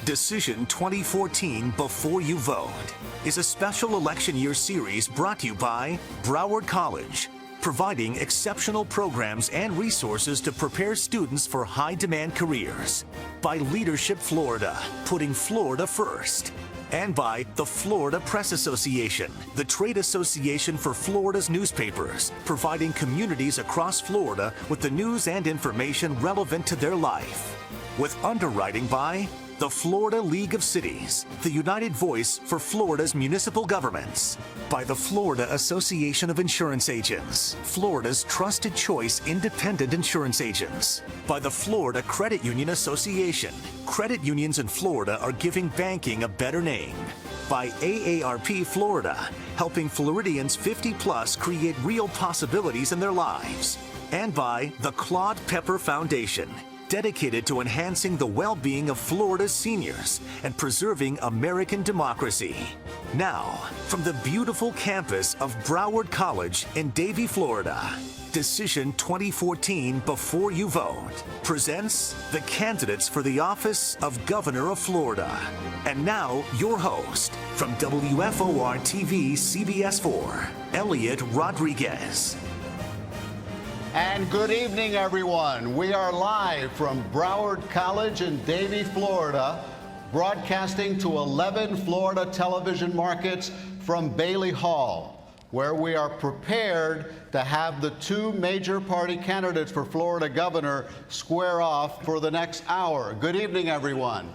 Decision 2014 Before You Vote is a special election year series brought to you by Broward College, providing exceptional programs and resources to prepare students for high-demand careers. By Leadership Florida, putting Florida first. And by the Florida Press Association, the trade association for Florida's newspapers, providing communities across Florida with the news and information relevant to their life. With underwriting by the Florida League of Cities, the united voice for Florida's municipal governments. By the Florida Association of Insurance Agents, Florida's trusted choice independent insurance agents. By the Florida Credit Union Association, credit unions in Florida are giving banking a better name. By AARP Florida, helping Floridians 50+ create real possibilities in their lives. And by the Claude Pepper Foundation, dedicated to enhancing the well-being of Florida's seniors and preserving American democracy. Now, from the beautiful campus of Broward College in Davie, Florida, Decision 2014 Before You Vote presents the candidates for the office of Governor of Florida. And now, your host, from WFOR-TV CBS 4, Elliot Rodriguez. And good evening, everyone. We are live from Broward College in Davie, Florida, broadcasting to 11 Florida television markets from Bailey Hall, where we are prepared to have the two major party candidates for Florida governor square off for the next hour. Good evening, everyone.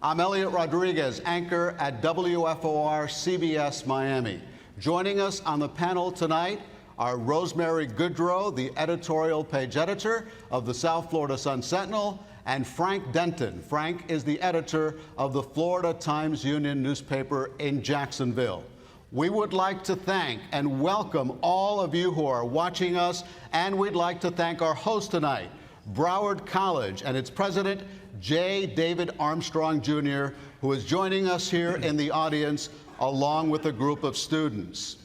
I'm Elliot Rodriguez, anchor at WFOR CBS Miami. Joining us on the panel tonight are Rosemary Goodrow, the editorial page editor of the South Florida Sun-Sentinel, and Frank Denton. Frank is the editor of the Florida Times-Union newspaper in Jacksonville. We would like to thank and welcome all of you who are watching us, and we'd like to thank our host tonight, Broward College, and its president, J. David Armstrong, Jr., who is joining us here in the audience along with a group of students.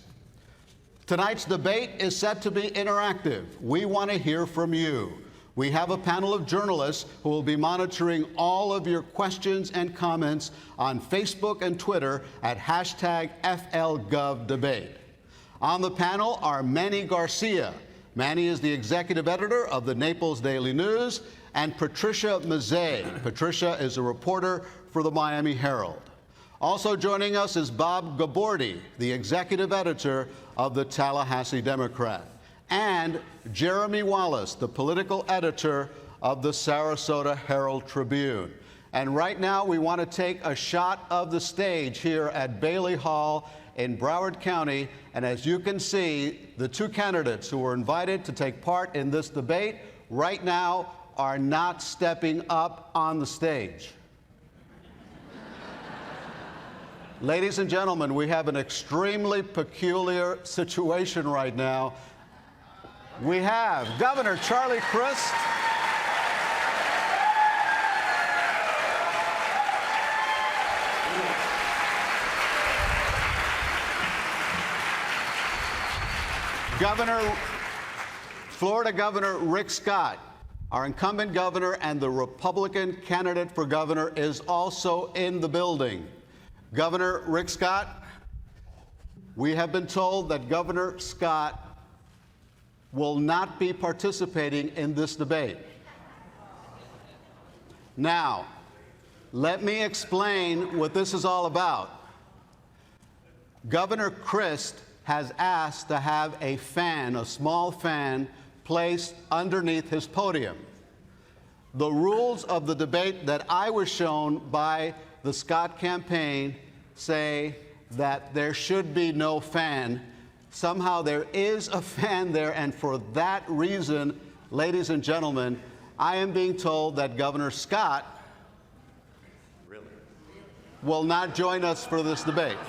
Tonight's debate is set to be interactive. We want to hear from you. We have a panel of journalists who will be monitoring all of your questions and comments on Facebook and Twitter at #FLGovDebate. On the panel are Manny Garcia. Manny is the executive editor of the Naples Daily News, and Patricia Mazzei. Patricia is a reporter for the Miami Herald. Also joining us is Bob Gabordi, the executive editor of the Tallahassee Democrat, and Jeremy Wallace, the political editor of the Sarasota Herald Tribune. And right now, we want to take a shot of the stage here at Bailey Hall in Broward County. And as you can see, the two candidates who were invited to take part in this debate right now are not stepping up on the stage. Ladies and gentlemen, we have an extremely peculiar situation right now. We have Governor Charlie Crist, Florida Governor Rick Scott, our incumbent governor, and the Republican candidate for governor is also in the building. Governor Rick Scott, we have been told that Governor Scott will not be participating in this debate. Now, let me explain what this is all about. Governor Crist has asked to have a fan, a small fan, placed underneath his podium. The rules of the debate that I was shown by the Scott campaign say that there should be no fan. Somehow there is a fan there, and for that reason, ladies and gentlemen, I am being told that Governor Scott will not join us for this debate.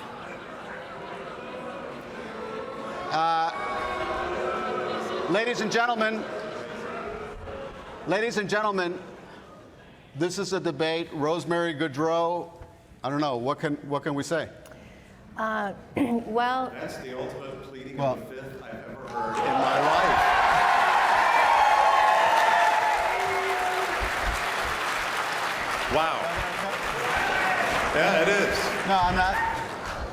Ladies and gentlemen, this is a debate. Rosemary Goodrow, I don't know, what can we say? Well, that's the ultimate pleading of the fifth I've ever heard in my life. Wow. Yeah, it is. No, I'm not.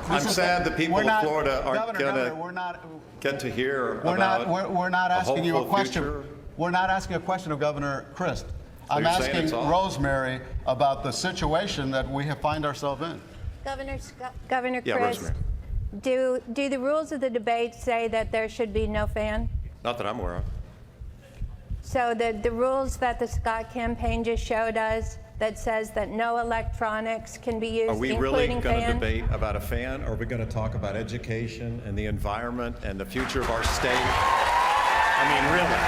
I'm sad the people of Florida aren't going Governor, to get to hear we're about we're not asking you a hopeful question. future. We're not asking a question of Governor Christ. I'm you're saying asking it's off? Rosemary about the situation that we have find ourselves in. Governor Yeah, Christ, Rosemary. do the rules of the debate say that there should be no fan? Not that I'm aware of. So the rules that the Scott campaign just showed us that says that no electronics can be used, Are we really including going to fan? debate about a fan, or are we going to talk about education and the environment and the future of our state? I mean, really.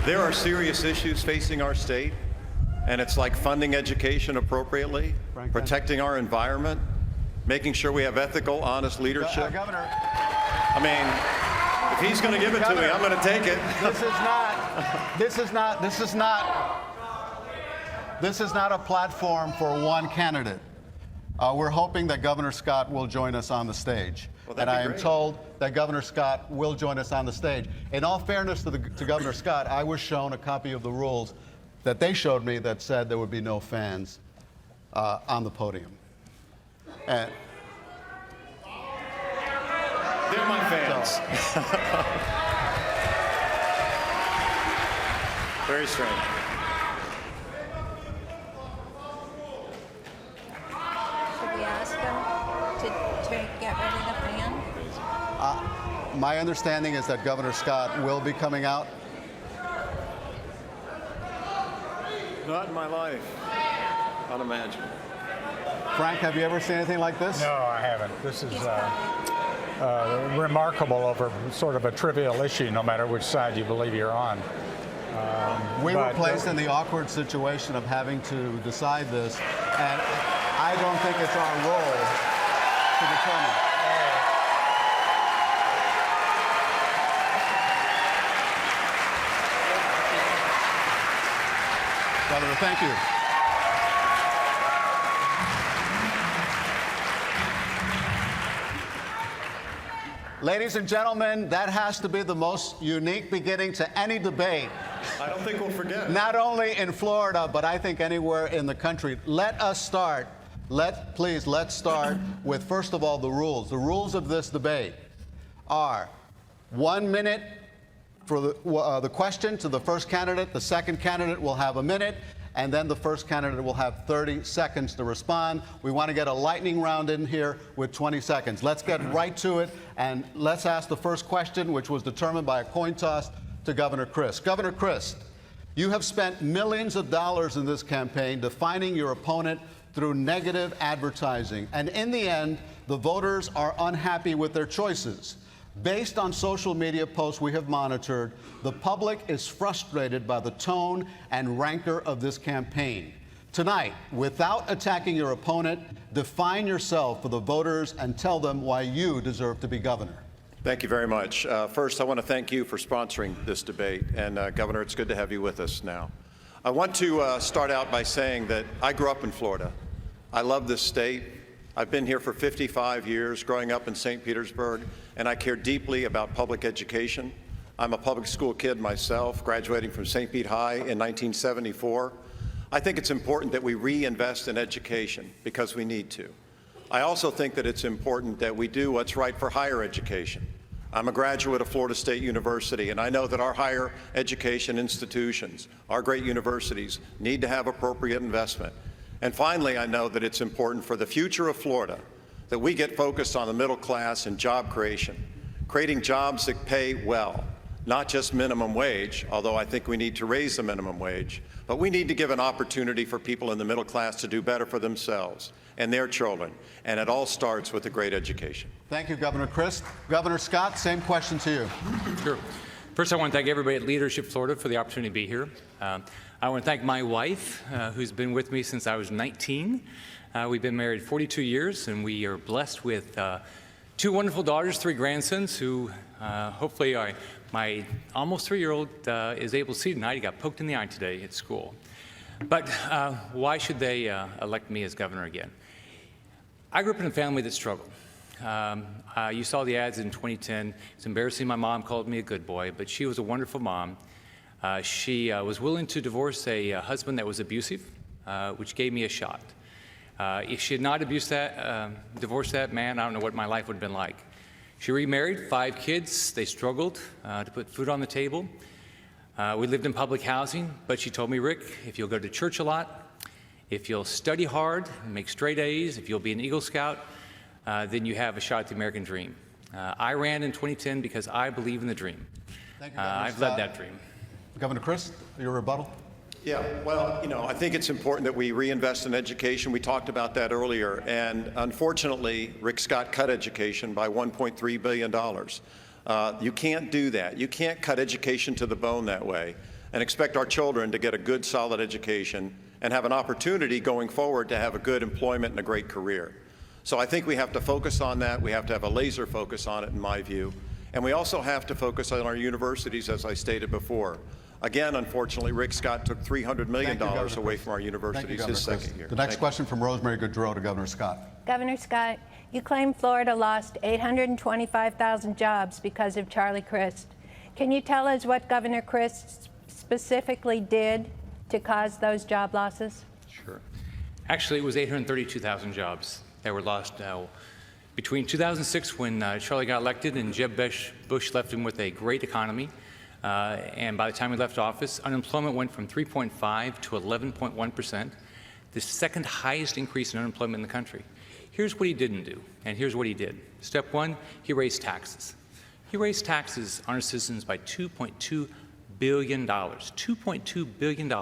There are serious issues facing our state, and it's like funding education appropriately, Frank, protecting our environment, making sure we have ethical, honest leadership. Governor, I mean, if he's going to give it to me, I'm going to take it. This is not a platform for one candidate. We're hoping that Governor Scott will join us on the stage. Well, And that'd I be am great. told that Governor Scott will join us on the stage. In all fairness to Governor Scott, I was shown a copy of the rules that they showed me that said there would be no fans on the podium. And They're my fans. Very strange. Should we ask him to get rid of the fan? my understanding is that Governor Scott will be coming out. Not in my life. Unimaginable. Frank, have you ever seen anything like this? No, I haven't. This is remarkable over sort of a trivial issue, no matter which side you believe you're on. We were But, placed in the awkward situation of having to decide this, and I don't think it's our role to determine. Governor, thank you. Ladies and gentlemen, that has to be the most unique beginning to any debate, I don't think we'll forget it. not only in Florida, but I think anywhere in the country. Let us start. Let's start with, first of all, the rules. The rules of this debate are 1 minute for the question to the first candidate. The second candidate will have a minute, and then the first candidate will have 30 seconds to respond. We want to get a lightning round in here with 20 seconds. Let's get right to it, and let's ask the first question, which was determined by a coin toss, to Governor Christ. Governor Christ, you have spent millions of dollars in this campaign defining your opponent through negative advertising, and in the end, the voters are unhappy with their choices. Based on social media posts we have monitored, the public is frustrated by the tone and rancor of this campaign. Tonight, without attacking your opponent, define yourself for the voters and tell them why you deserve to be governor. Thank you very much. First, I want to thank you for sponsoring this debate. And Governor, it's good to have you with us now. I want to start out by saying that I grew up in Florida. I love this state. I've been here for 55 years, growing up in St. Petersburg, and I care deeply about public education. I'm a public school kid myself, graduating from St. Pete High in 1974. I think it's important that we reinvest in education because we need to. I also think that it's important that we do what's right for higher education. I'm a graduate of Florida State University, and I know that our higher education institutions, our great universities, need to have appropriate investment. And finally, I know that it's important for the future of Florida that we get focused on the middle class and job creation, creating jobs that pay well, not just minimum wage, although I think we need to raise the minimum wage, but we need to give an opportunity for people in the middle class to do better for themselves and their children. And it all starts with a great education. Thank you, Governor Christ. Governor Scott, same question to you. Sure. First, I want to thank everybody at Leadership Florida for the opportunity to be here. I want to thank my wife, who's been with me since I was 19. We've been married 42 years, and we are blessed with 2 wonderful daughters, 3 grandsons, who hopefully are. My almost 3-year-old is able to see tonight. He got poked in the eye today at school. But why should they elect me as governor again? I grew up in a family that struggled. You saw the ads in 2010. It's embarrassing my mom called me a good boy, but she was a wonderful mom. She was willing to divorce a husband that was abusive, which gave me a shot. If she had not divorced that man, I don't know what my life would have been like. She remarried, 5 kids. They struggled to put food on the table. We lived in public housing, but she told me, Rick, if you'll go to church a lot, if you'll study hard and make straight A's, if you'll be an Eagle Scout, then you have a shot at the American dream. I ran in 2010 because I believe in the dream. Thank you, Governor I've Scott. led that dream. Governor Christ, your rebuttal? Yeah, well, I think it's important that we reinvest in education. We talked about that earlier, and unfortunately, Rick Scott cut education by $1.3 billion. You can't do that. You can't cut education to the bone that way and expect our children to get a good, solid education and have an opportunity going forward to have a good employment and a great career. So I think we have to focus on that. We have to have a laser focus on it, in my view. And we also have to focus on our universities, as I stated before. Again, unfortunately, Rick Scott took $300 million away from our universities his second year. The next question from Rosemary Goodrow to Governor Scott. Governor Scott, you claim Florida lost 825,000 jobs because of Charlie Crist. Can you tell us what Governor Crist specifically did to cause those job losses? Sure. Actually, it was 832,000 jobs that were lost between 2006, when Charlie got elected and Jeb Bush left him with a great economy. And by the time he left office, unemployment went from 3.5 to 11.1%, the second highest increase in unemployment in the country. Here's what he didn't do, and here's what he did. Step one, he raised taxes. He raised taxes on our citizens by $2.2 billion. $2.2 billion.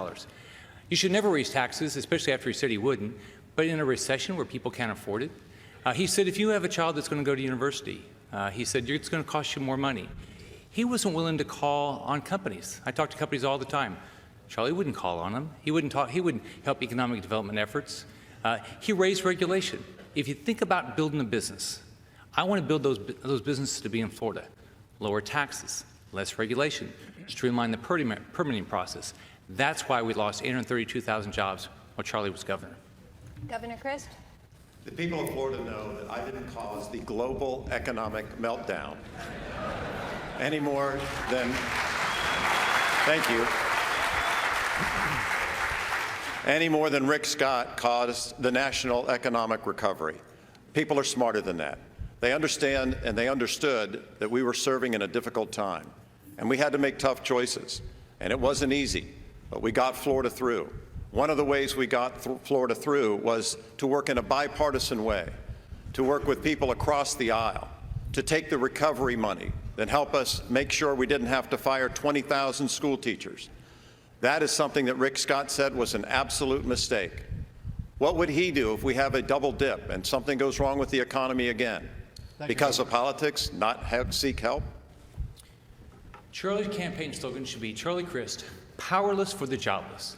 You should never raise taxes, especially after he said he wouldn't, but in a recession where people can't afford it. He said, if you have a child that's going to go to university, he said, it's going to cost you more money. He wasn't willing to call on companies. I talk to companies all the time. Charlie wouldn't call on them. He wouldn't help economic development efforts. He raised regulation. If you think about building a business, I want to build those businesses to be in Florida. Lower taxes, less regulation, streamline the permitting process. That's why we lost 832,000 jobs while Charlie was governor. Governor Crist? The people of Florida know that I didn't cause the global economic meltdown any more than, thank you, any more than Rick Scott caused the national economic recovery. People are smarter than that. They understand, and they understood that we were serving in a difficult time, and we had to make tough choices, and it wasn't easy, but we got Florida through. One of the ways we got Florida through was to work in a bipartisan way, to work with people across the aisle, to take the recovery money that help us make sure we didn't have to fire 20,000 school teachers. That is something that Rick Scott said was an absolute mistake. What would he do if we have a double dip and something goes wrong with the economy again? Because of politics, not seek help? Charlie's campaign slogan should be, Charlie Crist, powerless for the jobless.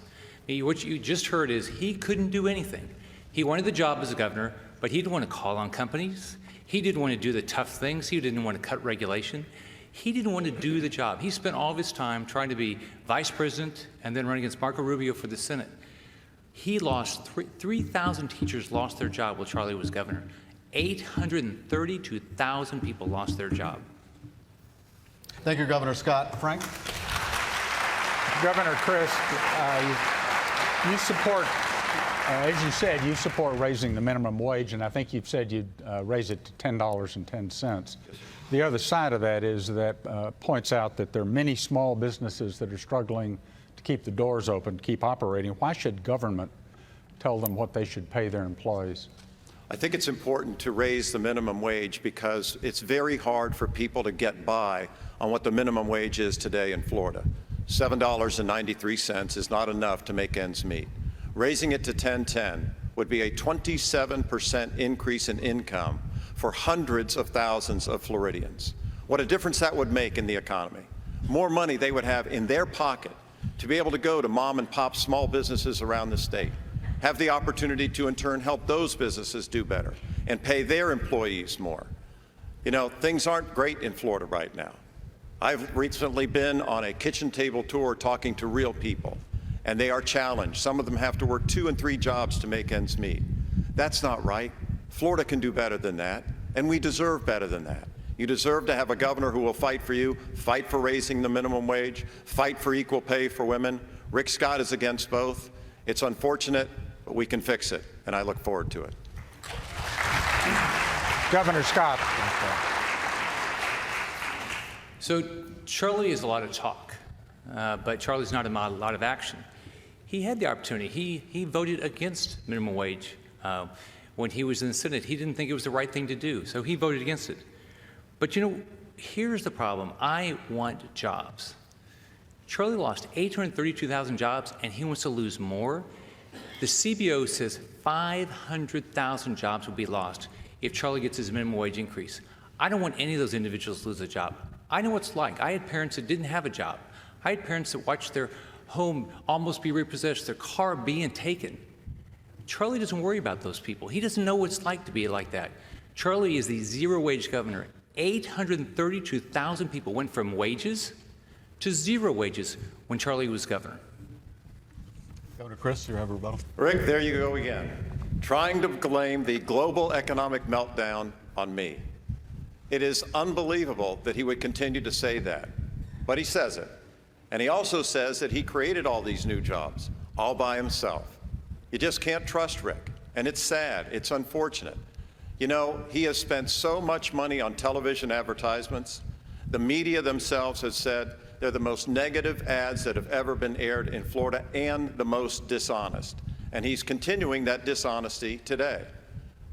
What you just heard is he couldn't do anything. He wanted the job as a governor, but he didn't want to call on companies. He didn't want to do the tough things. He didn't want to cut regulation. He didn't want to do the job. He spent all of his time trying to be vice president and then run against Marco Rubio for the Senate. He lost 3,000 teachers lost their job while Charlie was governor. 832,000 people lost their job. Thank you, Governor Scott. Frank? Governor Crist, you support, as you said, you support raising the minimum wage, and I think you've said you'd raise it to $10.10. The other side of that is that points out that there are many small businesses that are struggling to keep the doors open, to keep operating. Why should government tell them what they should pay their employees? I think it's important to raise the minimum wage because it's very hard for people to get by on what the minimum wage is today in Florida. $7.93 is not enough to make ends meet. Raising it to $10.10 would be a 27% increase in income for hundreds of thousands of Floridians. What a difference that would make in the economy. More money they would have in their pocket to be able to go to mom and pop small businesses around the state, have the opportunity to in turn help those businesses do better and pay their employees more. You know, things aren't great in Florida right now. I've recently been on a kitchen table tour talking to real people, and they are challenged. Some of them have to work 2 and 3 jobs to make ends meet. That's not right. Florida can do better than that, and we deserve better than that. You deserve to have a governor who will fight for you, fight for raising the minimum wage, fight for equal pay for women. Rick Scott is against both. It's unfortunate, but we can fix it, and I look forward to it. Governor Scott. So Charlie is a lot of talk, but Charlie's not a lot of action. He had the opportunity. He voted against minimum wage when he was in the Senate. He didn't think it was the right thing to do, so he voted against it. But you know, here's the problem. I want jobs. Charlie lost 832,000 jobs, and he wants to lose more. The CBO says 500,000 jobs will be lost if Charlie gets his minimum wage increase. I don't want any of those individuals to lose a job. I know what it's like. I had parents that didn't have a job. I had parents that watched their home almost be repossessed, their car being taken. Charlie doesn't worry about those people. He doesn't know what it's like to be like that. Charlie is the zero-wage governor. 832,000 people went from wages to zero wages when Charlie was governor. Governor Chris, you have a rebuttal. Rick, there you go again, trying to blame the global economic meltdown on me. It is unbelievable that he would continue to say that, but he says it. And he also says that he created all these new jobs all by himself. You just can't trust Rick, and it's sad, it's unfortunate. You know, he has spent so much money on television advertisements. The media themselves have said they're the most negative ads that have ever been aired in Florida and the most dishonest. And he's continuing that dishonesty today.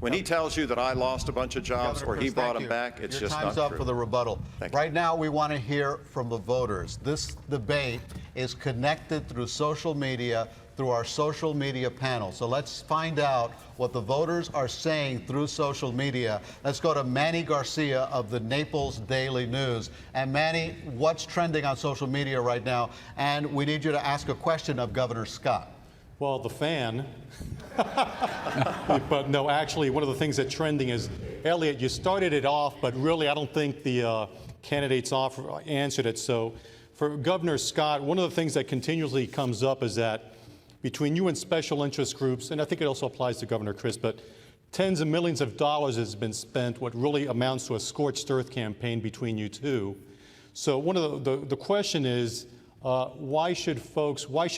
When he tells you that I lost a bunch of jobs or he brought them back, it's just not true. Your time's up for the rebuttal. Right now, we want to hear from the voters. This debate is connected through social media, through our social media panel. So let's find out what the voters are saying through social media. Let's go to Manny Garcia of the Naples Daily News. And Manny, what's trending on social media right now? And we need you to ask a question of Governor Scott. Well, the fan. But no, actually, one of the things that's trending is, Elliot, you started it off, but really I don't think the candidates answered it. So for Governor Scott, one of the things that continually comes up is that between you and special interest groups, and I think it also applies to Governor Chris, but tens of millions of dollars has been spent, what really amounts to a scorched earth campaign between you two. So one of the question is, why should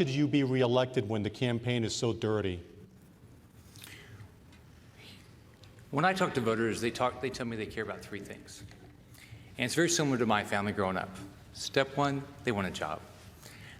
you be reelected when the campaign is so dirty? When I talk to voters, they tell me they care about three things. And it's very similar to my family growing up. Step one, they want a job.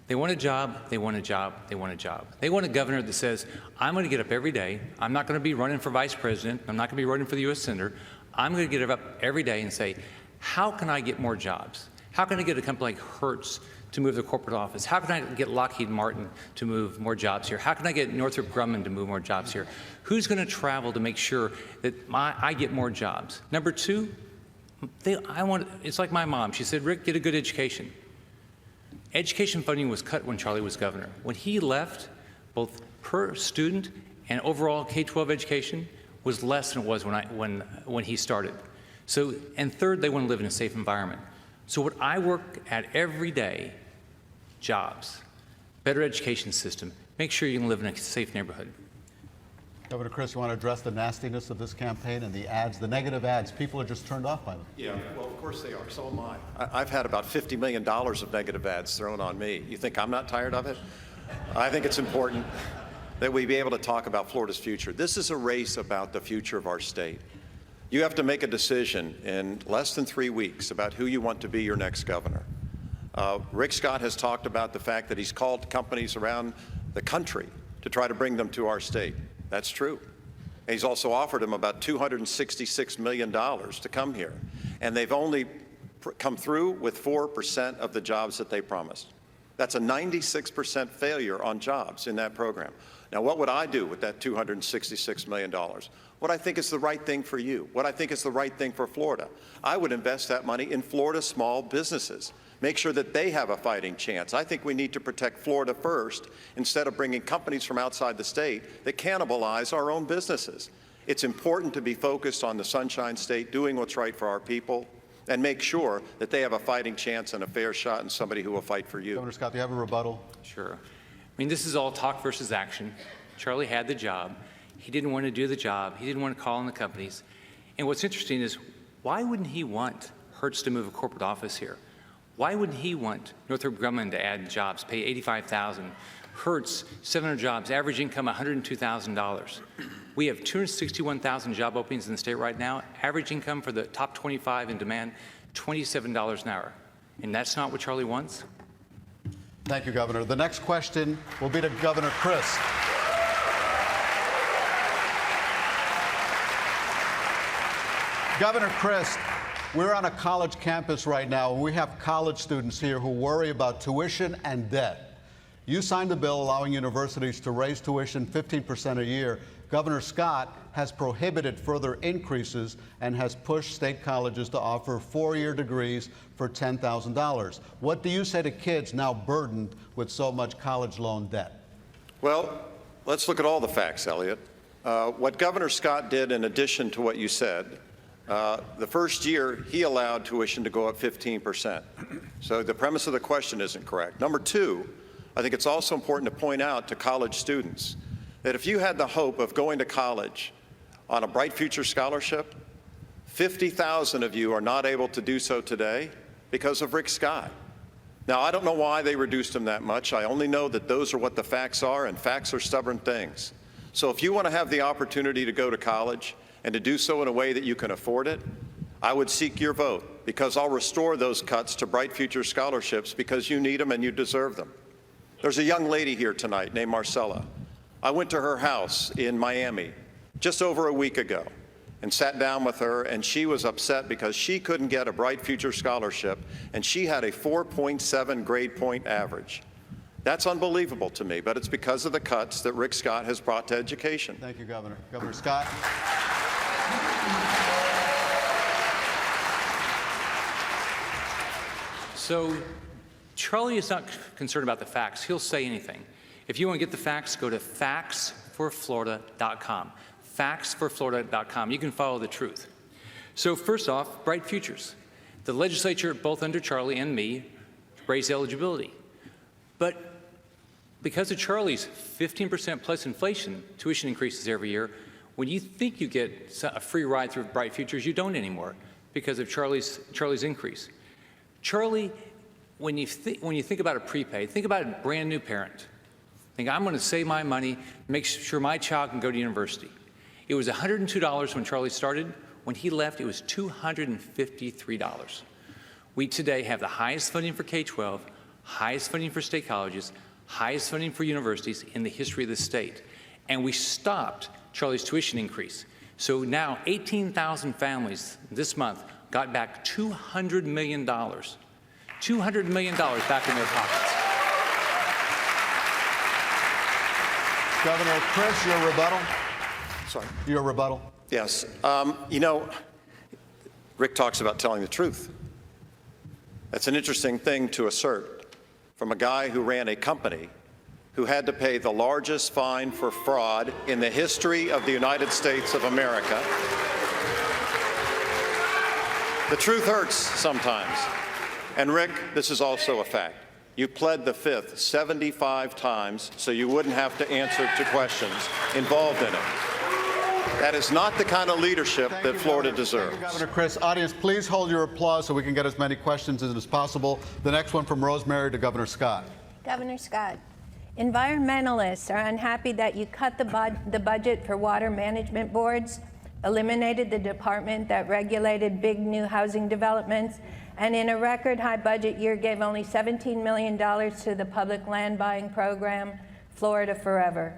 They want a job, they want a job, they want a job. They want a governor that says, I'm going to get up every day. I'm not going to be running for vice president. I'm not going to be running for the U.S. Senator. I'm going to get up every day and say, how can I get more jobs? How can I get a company like Hertz to move their corporate office? How can I get Lockheed Martin to move more jobs here? How can I get Northrop Grumman to move more jobs here? Who's going to travel to make sure that I get more jobs? Number two, it's like my mom. She said, Rick, get a good education. Education funding was cut when Charlie was governor. When he left, both per student and overall K-12 education was less than it was when he started. So, and third, they want to live in a safe environment. So what I work at every day, jobs, better education system, make sure you can live in a safe neighborhood. Governor Chris, you want to address the nastiness of this campaign and the ads, the negative ads? People are just turned off by them. Yeah, well, of course they are. So am I. I've had about $50 million of negative ads thrown on me. You think I'm not tired of it? I think it's important that we be able to talk about Florida's future. This is a race about the future of our state. You have to make a decision in less than 3 weeks about who you want to be your next governor. Rick Scott has talked about the fact that he's called companies around the country to try to bring them to our state. That's true. And he's also offered them about $266 million to come here. And they've only come through with 4% of the jobs that they promised. That's a 96% failure on jobs in that program. Now, what would I do with that $266 million? What I think is the right thing for you, what I think is the right thing for Florida. I would invest that money in Florida small businesses. Make sure that they have a fighting chance. I think we need to protect Florida first instead of bringing companies from outside the state that cannibalize our own businesses. It's important to be focused on the Sunshine State, doing what's right for our people, and make sure that they have a fighting chance and a fair shot in somebody who will fight for you. Governor Scott, do you have a rebuttal? Sure. I mean, this is all talk versus action. Charlie had the job. He didn't want to do the job. He didn't want to call in the companies. And what's interesting is, why wouldn't he want Hertz to move a corporate office here. Why wouldn't he want Northrop Grumman to add jobs, pay $85,000? Hertz, 700 jobs, average income $102,000. We have 261,000 job openings in the state right now. Average income for the top 25 in demand, $27 an hour. And that's not what Charlie wants? Thank you, Governor. The next question will be to Governor Christ. Governor Christ, we're on a college campus right now, and we have college students here who worry about tuition and debt. You signed a bill allowing universities to raise tuition 15% a year. Governor Scott has prohibited further increases and has pushed state colleges to offer four-year degrees for $10,000. What do you say to kids now burdened with so much college loan debt? Well, let's look at all the facts, Elliot. What Governor Scott did, in addition to what you said, the first year he allowed tuition to go up 15%. So the premise of the question isn't correct. Number two, I think it's also important to point out to college students that if you had the hope of going to college on a Bright Future Scholarship, 50,000 of you are not able to do so today because of Rick Scott. Now, I don't know why they reduced him that much. I only know that those are what the facts are, and facts are stubborn things. So if you want to have the opportunity to go to college and to do so in a way that you can afford it, I would seek your vote, because I'll restore those cuts to Bright Future Scholarships because you need them and you deserve them. There's a young lady here tonight named Marcella. I went to her house in Miami just over a week ago and sat down with her, and she was upset because she couldn't get a Bright Future Scholarship, and she had a 4.7 grade point average. That's unbelievable to me, but it's because of the cuts that Rick Scott has brought to education. Thank you, Governor. Governor Scott. So Charlie is not concerned about the facts. He'll say anything. If you want to get the facts, go to factsforflorida.com. Factsforflorida.com. You can follow the truth. So first off, Bright Futures. The legislature, both under Charlie and me, raised eligibility. But because of Charlie's 15% plus inflation, tuition increases every year, when you think you get a free ride through Bright Futures, you don't anymore because of Charlie's increase. Charlie, when you think about a prepaid, think about a brand new parent. Think, I'm going to save my money, make sure my child can go to university. It was $102 when Charlie started. When he left, it was $253. We today have the highest funding for K-12, highest funding for state colleges, highest funding for universities in the history of the state. And we stopped Charlie's tuition increase. So now 18,000 families this month got back $200 million. $200 million back in their pockets. Governor Chris, your rebuttal? Sorry. Your rebuttal? Yes. You know, Rick talks about telling the truth. That's an interesting thing to assert from a guy who ran a company who had to pay the largest fine for fraud in the history of the United States of America. The truth hurts sometimes. And Rick, this is also a fact. You pled the fifth 75 times so you wouldn't have to answer to questions involved in it. That is not the kind of leadership that Florida deserves. Thank you, Governor Chris. Audience, please hold your applause so we can get as many questions as possible. The next one from Rosemary to Governor Scott. Governor Scott, environmentalists are unhappy that you cut the budget for water management boards, eliminated the department that regulated big new housing developments, and in a record high budget year gave only $17 million to the public land buying program, Florida Forever.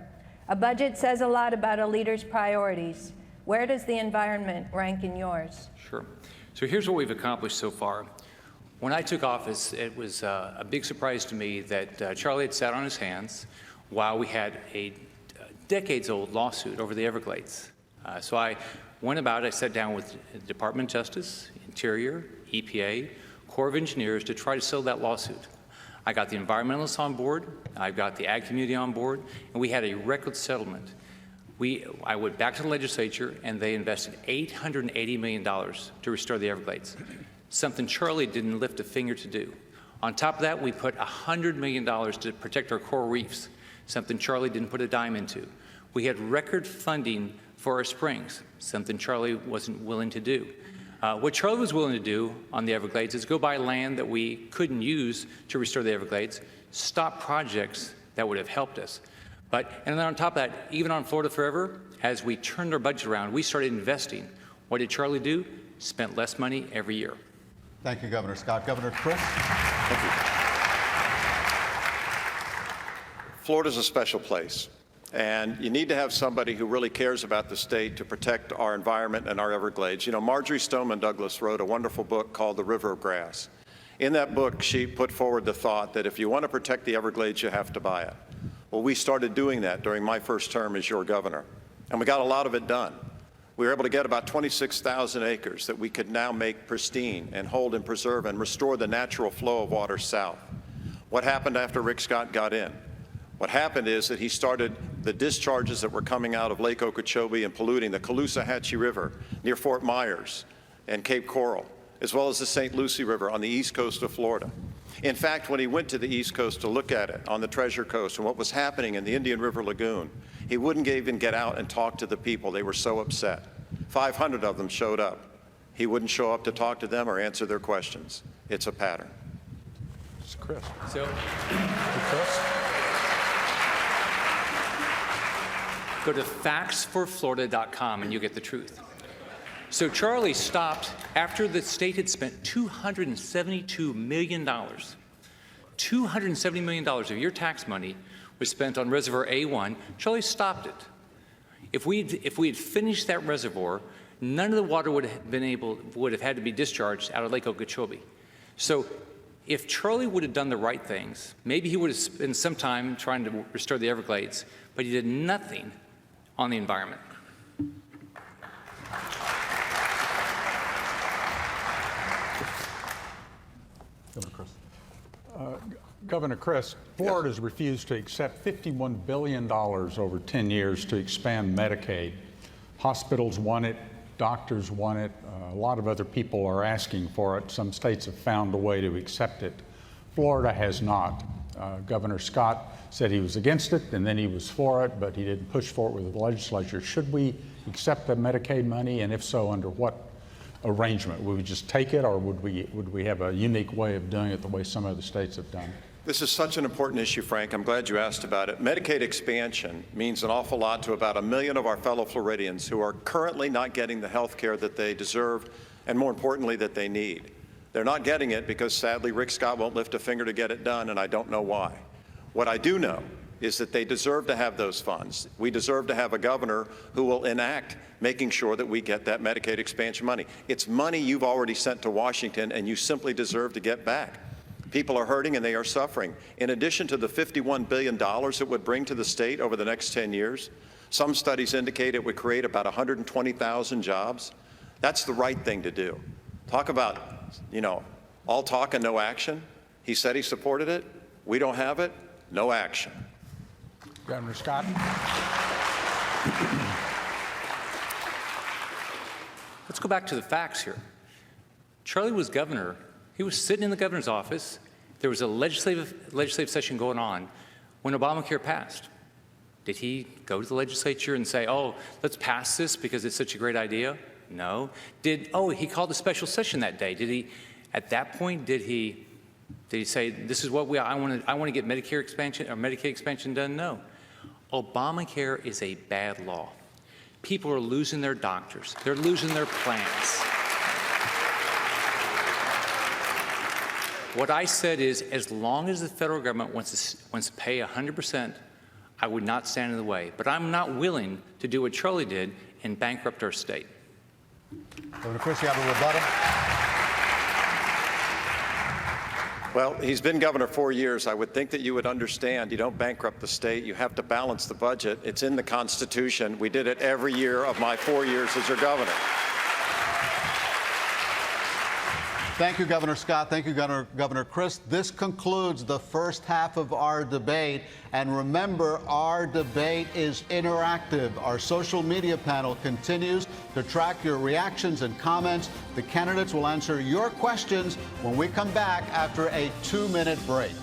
A budget says a lot about a leader's priorities. Where does the environment rank in yours? Sure. So here's what we've accomplished so far. When I took office, it was a big surprise to me that Charlie had sat on his hands while we had a decades-old lawsuit over the Everglades. So I went about, I sat down with the Department of Justice, Interior, EPA, Corps of Engineers to try to settle that lawsuit. I got the environmentalists on board, I got the ag community on board, and we had a record settlement. I went back to the legislature and they invested $880 million to restore the Everglades, something Charlie didn't lift a finger to do. On top of that, we put $100 million to protect our coral reefs, something Charlie didn't put a dime into. We had record funding for our springs, something Charlie wasn't willing to do. What Charlie was willing to do on the Everglades is go buy land that we couldn't use to restore the Everglades, stop projects that would have helped us. And then on top of that, even on Florida Forever, as we turned our budget around, we started investing. What did Charlie do? Spent less money every year. Thank you, Governor Scott. Governor Chris? Thank you. Florida's a special place, and you need to have somebody who really cares about the state to protect our environment and our Everglades. You know, Marjorie Stoneman Douglas wrote a wonderful book called The River of Grass. In that book, she put forward the thought that if you want to protect the Everglades, you have to buy it. Well, we started doing that during my first term as your governor, and we got a lot of it done. We were able to get about 26,000 acres that we could now make pristine and hold and preserve and restore the natural flow of water south. What happened after Rick Scott got in? What happened is that he started the discharges that were coming out of Lake Okeechobee and polluting the Caloosahatchee River near Fort Myers and Cape Coral, as well as the St. Lucie River on the east coast of Florida. In fact, when he went to the east coast to look at it on the Treasure Coast and what was happening in the Indian River Lagoon, he wouldn't even get out and talk to the people. They were so upset. 500 of them showed up. He wouldn't show up to talk to them or answer their questions. It's a pattern. It's Chris. So, Chris? go to factsforflorida.com and you get the truth. So Charlie stopped after the state had spent $272 million. $270 million of your tax money was spent on Reservoir A1. Charlie stopped it. If we had finished that reservoir, none of the water would have had to be discharged out of Lake Okeechobee. So if Charlie would have done the right things, maybe he would have spent some time trying to restore the Everglades, but he did nothing on the environment. Governor Chris. Governor Chris, Florida's refused to accept $51 billion over 10 years to expand Medicaid. Hospitals want it, doctors want it, a lot of other people are asking for it. Some states have found a way to accept it. Florida has not. Governor Scott said he was against it, and then he was for it, but he didn't push for it with the legislature. Should we accept the Medicaid money, and if so, under what arrangement? Would we just take it, or would we have a unique way of doing it the way some other states have done? This is such an important issue, Frank. I'm glad you asked about it. Medicaid expansion means an awful lot to about 1 million of our fellow Floridians who are currently not getting the health care that they deserve and, more importantly, that they need. They're not getting it because, sadly, Rick Scott won't lift a finger to get it done, and I don't know why. What I do know is that they deserve to have those funds. We deserve to have a governor who will enact making sure that we get that Medicaid expansion money. It's money you've already sent to Washington, and you simply deserve to get back. People are hurting and they are suffering. In addition to the $51 billion it would bring to the state over the next 10 years, some studies indicate it would create about 120,000 jobs. That's the right thing to do. Talk about, all talk and no action. He said he supported it. We don't have it. No action. Governor Scott. Let's go back to the facts here. Charlie was governor. He was sitting in the governor's office. There was a legislative session going on when Obamacare passed. Did he go to the legislature and say, oh, let's pass this because it's such a great idea? No. He called a special session that day. At that point, did he say, this is what I want to get Medicare expansion or Medicaid expansion done? No. Obamacare is a bad law. People are losing their doctors. They're losing their plans. What I said is, as long as the federal government wants to pay 100%, I would not stand in the way. But I'm not willing to do what Charlie did and bankrupt our state. Governor Chris, you have a rebuttal? Well, he's been governor 4 years. I would think that you would understand you don't bankrupt the state. You have to balance the budget. It's in the Constitution. We did it every year of my 4 years as your governor. Thank you, Governor Scott. Thank you, Governor Chris. This concludes the first half of our debate. And remember, our debate is interactive. Our social media panel continues to track your reactions and comments. The candidates will answer your questions when we come back after a 2-minute break.